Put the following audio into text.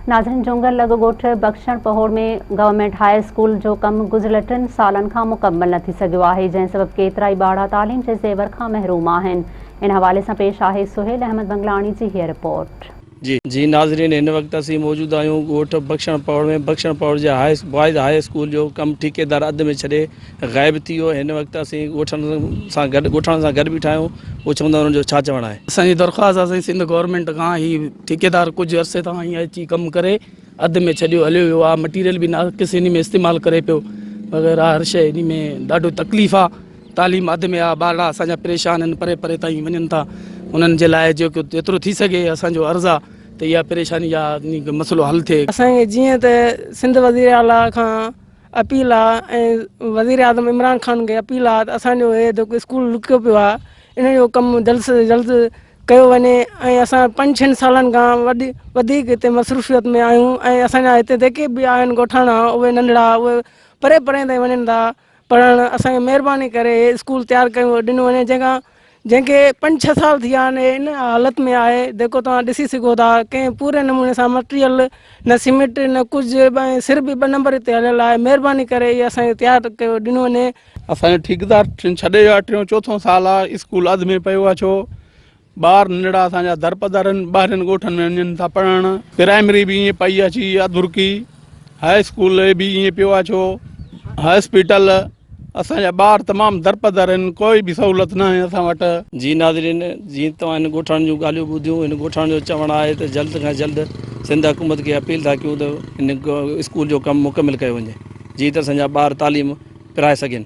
नाज़रीन, जोंगल लॻो ॻोठ बख़्शण पहोड़ में गवर्नमेंट हाई स्कूल जो कम गुज़िरियल 3 सालनि खां मुकम्मल न थी सघियो आहे, जंहिं सबबि केतिरा ई ॿार तालीम जे ज़ेवर खां महरूम आहिनि। इन हवाले सां पेश आहे सुहेल अहमद बंगलाणी जी हीअ रिपोर्ट। जी नाज़रीन, इन वक्त असीं मौजूद आहियूं ॻोठ बख़्शण पहोड़ में। बख़्शण पहोड़ जे बॉयज़ हाई स्कूल जो कम ठेकेदार अध में छॾे ग़ाइब थी वियो। हिन वक्त असीं ॻोठण सां गॾु बीठा आहियूं। उहो चवंदा उन्हनि जो छा चवणु आहे। असांजी दरख़्वास्त आहे सिंध गवर्नमेंट खां, ही ठेकेदार कुझु अरसे तां हीअं अची कमु करे अध में छॾियो हलियो वियो आहे। मटीरियल बि नाक़िस इन में इस्तेमालु करे पियो वग़ैरह हर शइ इन में ॾाढो तकलीफ़ आहे। तालीम अध में आहे, ॿार असांजा परेशान आहिनि, परे परे ताईं वञनि था। उन्हनि जे लाइ जेको जेतिरो थी सघे असांजो अर्ज़ु आहे त इहा परेशानी या मसइलो हल थिए। असांखे जीअं त सिंध वज़ीर आला खां अपील आहे ऐं वज़ीर आज़म इमरान ख़ान खे अपील आहे त असांजो हे जेको स्कूल रुकियो पियो आहे इन जो कमु जल्द से जल्द कयो वञे। ऐं असां 5-6 सालनि खां वधीक हिते मसरूफ़ियत में आहियूं ऐं असांजा हिते जेके बि आहिनि ॻोठाणा उहे नंढड़ा उहे परे परे ताईं वञनि था पढ़णु। असांखे महिरबानी करे स्कूल तयारु कयो ॾिनो वञे जंहिंखे 5-6 साल थी विया आहिनि इन हालत में आहे जेको तव्हां ॾिसी सघो था। कंहिं पूरे नमूने सां मटीरियल न सीमेंट न कुझु सिर बि 2 नंबर ते हलियल आहे। महिरबानी करे इहे असांखे तयारु कयो ॾिनो वञे। असांजो ठेकेदार छॾे वियो आहे, 3-4 साल आहे स्कूल अध में पियो आहे। छो ॿार नंढड़ा असांजा दरपदर आहिनि, ॿाहिरिनि ॻोठनि में वञनि था पढ़णु। प्राइमरी बि ईअं पई अची अधुरकी, हाई स्कूल बि ईअं पियो आहे। छो हॉस्पिटल असांजा ॿार तमामु दरपदर आहिनि, कोई बि सहूलियत न आहे असां वटि। जी नाज़रीन, जीअं तव्हां इन ॻोठाणनि जूं ॻाल्हियूं ॿुधियूं, इन ॻोठाणनि जो चवणु आहे त जल्द खां जल्द सिंध हुकूमत खे अपील था कयूं त इन स्कूल जो कमु मुकमिल कयो वञे, जीअं त असांजा ॿार तालीम पिराए सघनि।